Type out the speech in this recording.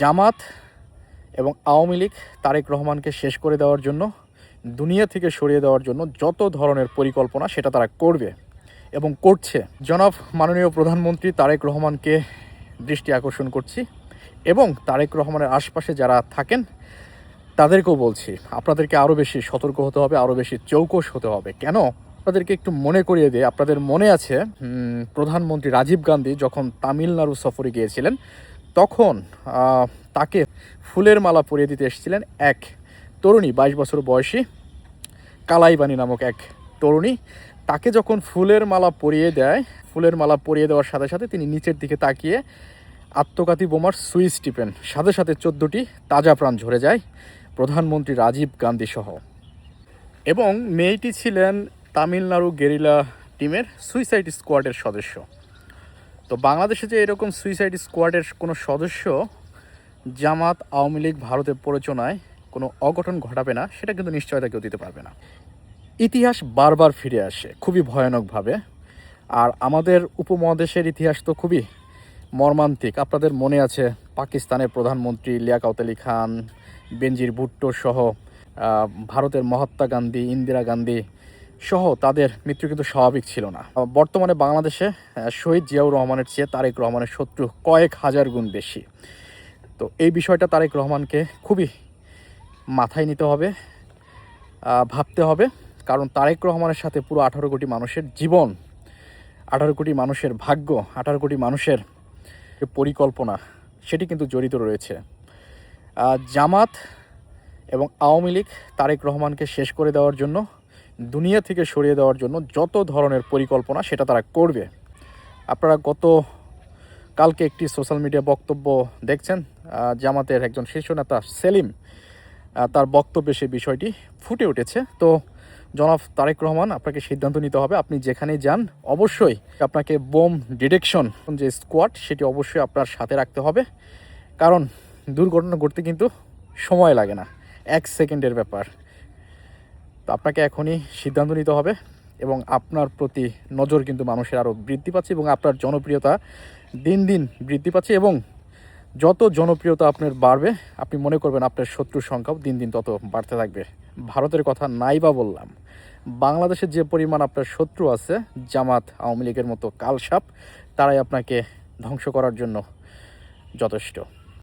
জামাত এবং আওয়ামী লীগ তারেক রহমানকে শেষ করে দেওয়ার জন্য, দুনিয়া থেকে সরিয়ে দেওয়ার জন্য যত ধরনের পরিকল্পনা সেটা তারা করবে এবং করছে। জনাব মাননীয় প্রধানমন্ত্রী তারেক রহমানকে দৃষ্টি আকর্ষণ করছি এবং তারেক রহমানের আশপাশে যারা থাকেন তাদেরকেও বলছি, আপনাদেরকে আরও বেশি সতর্ক হতে হবে, আরও বেশি চৌকস হতে হবে। কেন? আপনাদেরকে একটু মনে করিয়ে দিয়ে, আপনাদের মনে আছে প্রধানমন্ত্রী রাজীব গান্ধী যখন তামিলনাড়ু সফরে গিয়েছিলেন, তখন তাকে ফুলের মালা পরিয়ে দিতে এসেছিলেন এক তরুণী, 22 বছর বয়সী কালাইবাণী নামক এক তরুণী। তাকে যখন ফুলের মালা পরিয়ে দেয়, ফুলের মালা পরিয়ে দেওয়ার সাথে সাথে তিনি নিচের দিকে তাকিয়ে আত্মঘাতী বোমার সুইচ টিপেন, সাথে সাথে 14টি তাজা প্রাণ ঝরে যায়, প্রধানমন্ত্রী রাজীব গান্ধী সহ। এবং মেয়েটি ছিলেন তামিলনাড়ু গেরিলা টিমের সুইসাইড স্কোয়াডের সদস্য। তো বাংলাদেশে যে এরকম সুইসাইড স্কোয়াডের কোনো সদস্য জামাত, আওয়ামী লীগ, ভারতের প্ররোচনায় কোনো অঘটন ঘটাবে না, সেটা কিন্তু নিশ্চয়তা কেউ দিতে পারবে না। ইতিহাস বারবার ফিরে আসে খুবই ভয়ানকভাবে, আর আমাদের উপমহাদেশের ইতিহাস তো খুবই মর্মান্তিক। আপনাদের মনে আছে পাকিস্তানের প্রধানমন্ত্রী লিয়াকত আলী খান, বেনজির ভুট্টো সহ ভারতের মহাত্মা গান্ধী, ইন্দিরা গান্ধী সহ তাদের মৃত্যু কিন্তু স্বাভাবিক ছিল না। বর্তমানে বাংলাদেশে শহীদ জিয়াউর রহমানের চেয়ে তারেক রহমানের শত্রু কয়েক হাজার গুণ বেশি। তো এই বিষয়টা তারেক রহমানকে খুবই মাথায় নিতে হবে, ভাবতে হবে। কারণ তারেক রহমানের সাথে পুরো 18 কোটি মানুষের জীবন, 18 কোটি মানুষের ভাগ্য, 18 কোটি মানুষের পরিকল্পনা সেটি কিন্তু জড়িত রয়েছে। জামাত এবং আওয়ামী লীগ তারেক রহমানকে শেষ করে দেওয়ার জন্য, দুনিয়া থেকে সরিয়ে দেওয়ার জন্য যত ধরনের পরিকল্পনা সেটা তারা করবে। আপনারা কালকে একটি সোশ্যাল মিডিয়া বক্তব্য দেখছেন, জামাতের একজন শীর্ষ নেতা সেলিম, তার বক্তব্যে সেই বিষয়টি ফুটে উঠেছে। তো জনাব তারেক রহমান, আপনাকে সিদ্ধান্ত নিতে হবে। আপনি যেখানেই যান অবশ্যই আপনাকে বোম ডিটেকশন যে স্কোয়াড সেটি অবশ্যই আপনার সাথে রাখতে হবে, কারণ দুর্ঘটনা ঘটতে কিন্তু সময় লাগে না, 1 সেকেন্ডের ব্যাপার। তো আপনাকে এখনই সিদ্ধান্ত নিতে হবে এবং আপনার প্রতি নজর কিন্তু মানুষের আরও বৃদ্ধি পাচ্ছে এবং আপনার জনপ্রিয়তা দিন দিন বৃদ্ধি পাচ্ছে। এবং যত জনপ্রিয়তা আপনার বাড়বে, আপনি মনে করবেন আপনার শত্রুর সংখ্যাও দিন দিন তত বাড়তে থাকবে। ভারতের কথা নাই বা বললাম, বাংলাদেশের যে পরিমাণ আপনার শত্রু আছে, জামাত, আওয়ামী লীগের মতো কালসাপ, তারাই আপনাকে ধ্বংস করার জন্য যথেষ্ট।